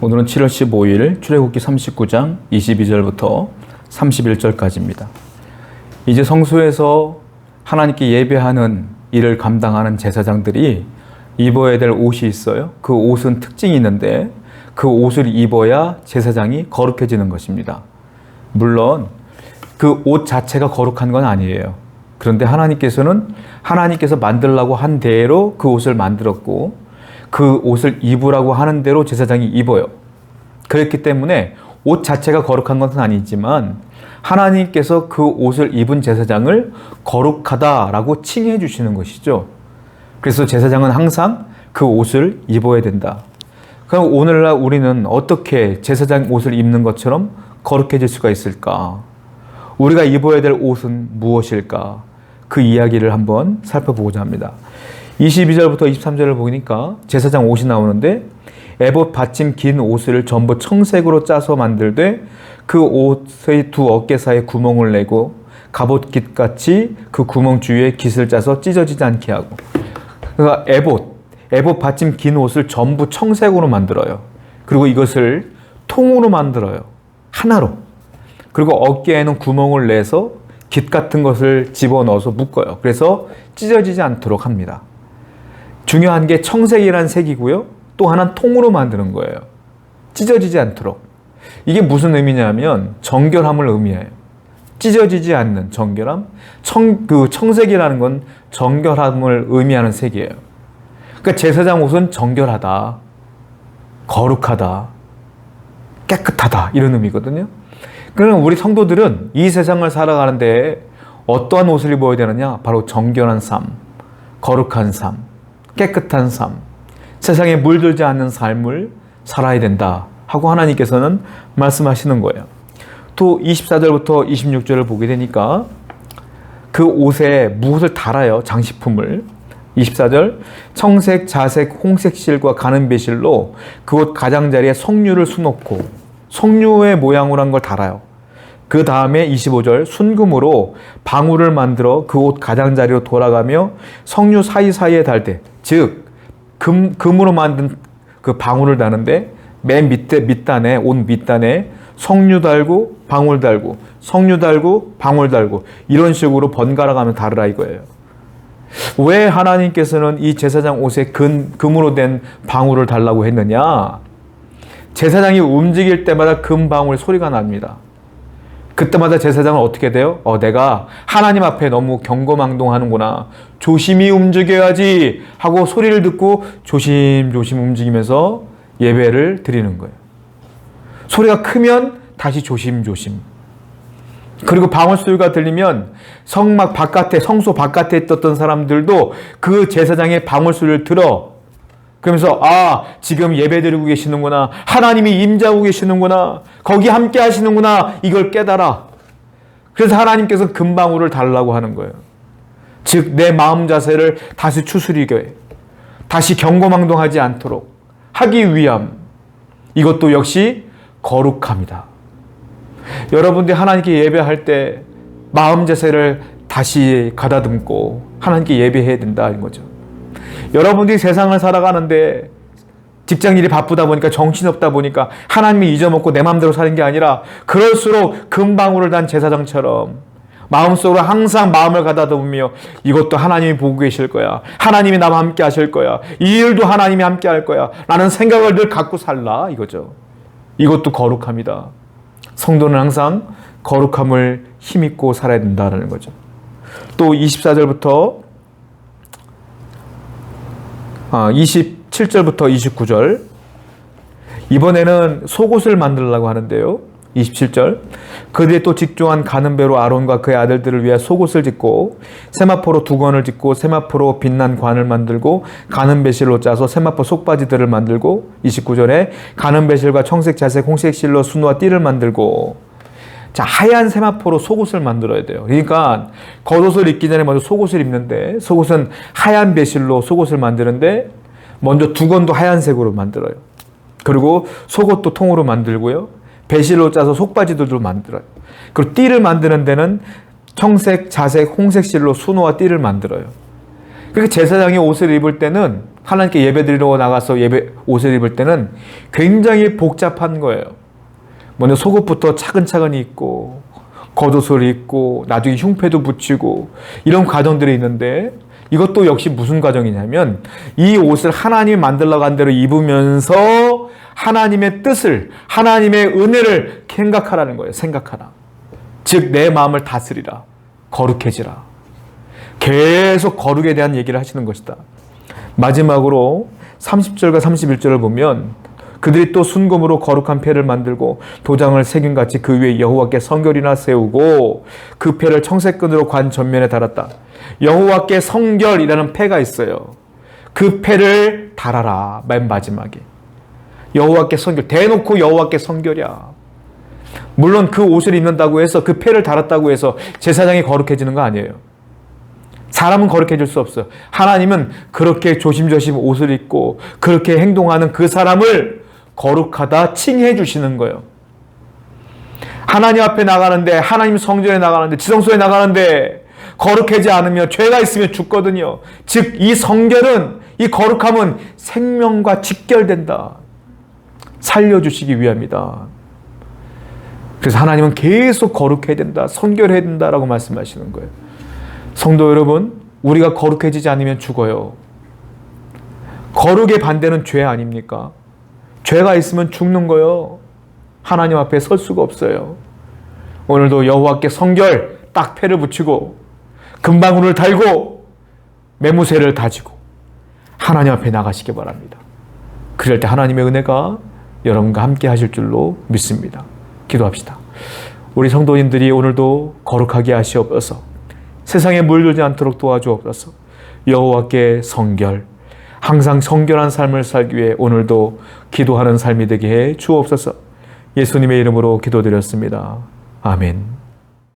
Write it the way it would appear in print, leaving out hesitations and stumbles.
오늘은 7월 15일 출애굽기 39장 22절부터 31절까지입니다. 이제 성소에서 하나님께 예배하는 일을 감당하는 제사장들이 입어야 될 옷이 있어요. 그 옷은 특징이 있는데 그 옷을 입어야 제사장이 거룩해지는 것입니다. 물론 그 옷 자체가 거룩한 건 아니에요. 그런데 하나님께서 만들라고 한 대로 그 옷을 만들었고 그 옷을 입으라고 하는 대로 제사장이 입어요. 그렇기 때문에 옷 자체가 거룩한 것은 아니지만 하나님께서 그 옷을 입은 제사장을 거룩하다라고 칭해 주시는 것이죠. 그래서 제사장은 항상 그 옷을 입어야 된다. 그럼 오늘날 우리는 어떻게 제사장 옷을 입는 것처럼 거룩해질 수가 있을까? 우리가 입어야 될 옷은 무엇일까? 그 이야기를 한번 살펴보고자 합니다. 22절부터 23절을 보니까 제사장 옷이 나오는데 에봇 받침 긴 옷을 전부 청색으로 짜서 만들되 그 옷의 두 어깨 사이에 구멍을 내고 갑옷깃같이 그 구멍 주위에 깃을 짜서 찢어지지 않게 하고, 그러니까 에봇 받침 긴 옷을 전부 청색으로 만들어요. 그리고 이것을 통으로 만들어요. 하나로. 그리고 어깨에는 구멍을 내서 깃 같은 것을 집어넣어서 묶어요. 그래서 찢어지지 않도록 합니다. 중요한 게 청색이라는 색이고요. 또 하나는 통으로 만드는 거예요. 찢어지지 않도록. 이게 무슨 의미냐면 정결함을 의미해요. 찢어지지 않는 정결함. 청색이라는 건 정결함을 의미하는 색이에요. 그러니까 제사장 옷은 정결하다, 거룩하다, 깨끗하다 이런 의미거든요. 그러면 우리 성도들은 이 세상을 살아가는데 어떠한 옷을 입어야 되느냐? 바로 정결한 삶, 거룩한 삶, 깨끗한 삶, 세상에 물들지 않는 삶을 살아야 된다 하고 하나님께서는 말씀하시는 거예요. 또 24절부터 26절을 보게 되니까 그 옷에 무엇을 달아요? 장식품을. 24절 청색, 자색, 홍색 실과 가는 배실로 그 옷 가장자리에 석류를 수놓고 석류의 모양으로 한 걸 달아요. 그 다음에 25절 순금으로 방울을 만들어 그 옷 가장자리로 돌아가며 석류 사이사이에 달 때, 즉 금으로 만든 그 방울을 다는데 맨 밑단에 옷 밑단에 석류 달고 방울 달고 석류 달고 방울 달고 이런 식으로 번갈아 가면 다르라 이거예요. 왜 하나님께서는 이 제사장 옷에 금으로 된 방울을 달라고 했느냐? 제사장이 움직일 때마다 금방울 소리가 납니다. 그때마다 제사장은 어떻게 돼요? 내가 하나님 앞에 너무 경거망동하는구나. 조심히 움직여야지 하고 소리를 듣고 조심조심 움직이면서 예배를 드리는 거예요. 소리가 크면 다시 조심조심. 그리고 방울 소리가 들리면 성소 바깥에 있었던 사람들도 그 제사장의 방울 소리를 들어. 그러면서 지금 예배드리고 계시는구나. 하나님이 임재하고 계시는구나. 거기 함께 하시는구나. 이걸 깨달아. 그래서 하나님께서 금방울을 달라고 하는 거예요. 즉 내 마음 자세를 다시 추스리게, 다시 경거망동하지 않도록 하기 위함. 이것도 역시 거룩함이다. 여러분들이 하나님께 예배할 때 마음 자세를 다시 가다듬고 하나님께 예배해야 된다는 거죠. 여러분들이 세상을 살아가는데 직장일이 바쁘다 보니까 정신없다 보니까 하나님이 잊어먹고 내 마음대로 사는 게 아니라 그럴수록 금방울을 단 제사장처럼 마음속으로 항상 마음을 가다듬으며 이것도 하나님이 보고 계실 거야. 하나님이 나와 함께 하실 거야. 이 일도 하나님이 함께 할 거야. 라는 생각을 늘 갖고 살라 이거죠. 이것도 거룩합니다. 성도는 항상 거룩함을 힘입고 살아야 된다는 거죠. 또 24절부터 27절부터 29절 이번에는 속옷을 만들려고 하는데요. 27절 그들이 또 직조한 가는 배로 아론과 그의 아들들을 위해 속옷을 짓고 세마포로 두건을 짓고 세마포로 빛난 관을 만들고 가는 배실로 짜서 세마포 속바지들을 만들고 29절에 가는 배실과 청색, 자색, 홍색 실로 순우와 띠를 만들고 하얀 세마포로 속옷을 만들어야 돼요. 그러니까 겉옷을 입기 전에 먼저 속옷을 입는데 속옷은 하얀 배실로 속옷을 만드는데 먼저 두건도 하얀색으로 만들어요. 그리고 속옷도 통으로 만들고요. 배실로 짜서 속바지들도 만들어요. 그리고 띠를 만드는 데는 청색, 자색, 홍색 실로 순우와 띠를 만들어요. 그러니까 제사장이 옷을 입을 때는 하나님께 예배드리러 나가서 옷을 입을 때는 굉장히 복잡한 거예요. 먼저 속옷부터 차근차근히 입고 겉옷을 입고 나중에 흉패도 붙이고 이런 과정들이 있는데, 이것도 역시 무슨 과정이냐면 이 옷을 하나님이 만들러 간 대로 입으면서 하나님의 뜻을, 하나님의 은혜를 생각하라는 거예요. 생각하라. 즉 내 마음을 다스리라. 거룩해지라. 계속 거룩에 대한 얘기를 하시는 것이다. 마지막으로 30절과 31절을 보면 그들이 또 순금으로 거룩한 패를 만들고 도장을 새김같이 그 위에 여호와께 성결이나 세우고 그 패를 청색끈으로 관 전면에 달았다. 여호와께 성결이라는 패가 있어요. 그 패를 달아라. 맨 마지막에 여호와께 성결, 대놓고 여호와께 성결이야. 물론 그 옷을 입는다고 해서 그 패를 달았다고 해서 제사장이 거룩해지는 거 아니에요. 사람은 거룩해질 수 없어요. 하나님은 그렇게 조심조심 옷을 입고 그렇게 행동하는 그 사람을 거룩하다 칭해 주시는 거예요. 하나님 앞에 나가는데, 하나님 성전에 나가는데, 지성소에 나가는데 거룩하지 않으면 죄가 있으면 죽거든요. 즉 이 성결은, 이 거룩함은 생명과 직결된다. 살려주시기 위함이다. 그래서 하나님은 계속 거룩해야 된다, 성결해야 된다라고 말씀하시는 거예요. 성도 여러분, 우리가 거룩해지지 않으면 죽어요. 거룩의 반대는 죄 아닙니까? 죄가 있으면 죽는 거예요. 하나님 앞에 설 수가 없어요. 오늘도 여호와께 성결, 딱 패를 붙이고 금방울을 달고 매무새를 다지고 하나님 앞에 나가시기 바랍니다. 그럴 때 하나님의 은혜가 여러분과 함께 하실 줄로 믿습니다. 기도합시다. 우리 성도님들이 오늘도 거룩하게 하시옵소서. 세상에 물들지 않도록 도와주옵소서. 여호와께 성결, 항상 성결한 삶을 살기 위해 오늘도 기도하는 삶이 되게 해 주옵소서. 예수님의 이름으로 기도드렸습니다. 아멘.